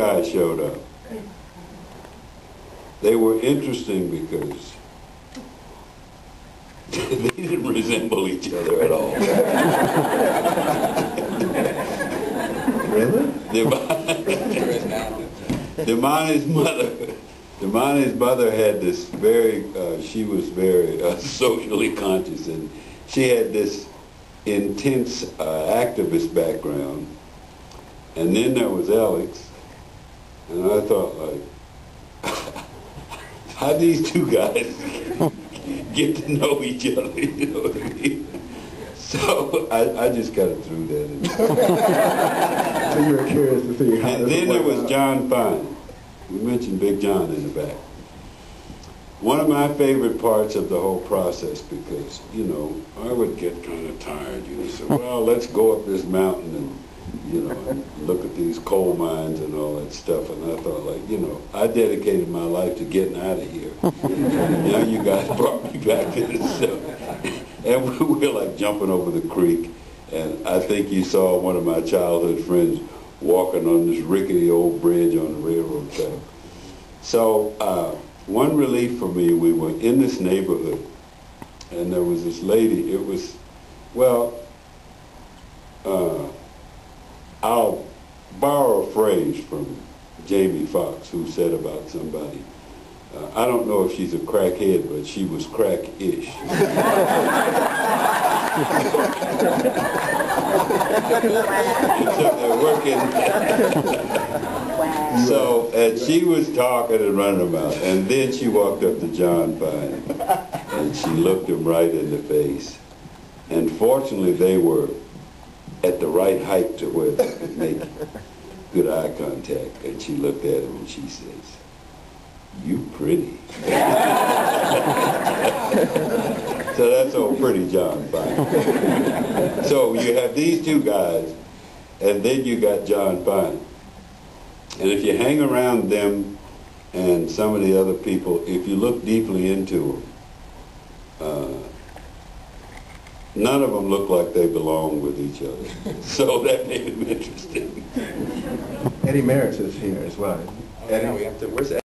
Guys showed up. They were interesting because they didn't resemble each other at all. Really? Damani's mother had this she was very socially conscious, and she had this intense activist background. And then there was Alex, and I thought, like, how these two guys get to know each other, you know what I mean? So I just kind of threw that in. So you were curious to see how. And then there was John Fine. We mentioned Big John in the back. One of my favorite parts of the whole process, because, you know, I would get kind of tired. You know, so, well, let's go up this mountain and, you know, and look at these coal mines and all that stuff. And I thought, like, you know, I dedicated my life to getting out of here. And now you guys brought me back to this stuff. And we were like jumping over the creek. And I think you saw one of my childhood friends walking on this rickety old bridge on the railroad track. So one relief for me, we were in this neighborhood, and there was this lady. It was, well, I'll borrow a phrase from Jamie Foxx, who said about somebody, I don't know if she's a crackhead, but she was crack-ish. So they're working. So, and she was talking and running about, and then she walked up to John Fine, and she looked him right in the face. And fortunately, they were at the right height to where they could make good eye contact. And she looked at him and she says, "You pretty." So that's old pretty John Fine. So you have these two guys, and then you got John Fine. And if you hang around them and some of the other people, if you look deeply into them, none of them look like they belong with each other. So that made it interesting. Eddie Merritt is here as well. Eddie, we have to, where's Eddie?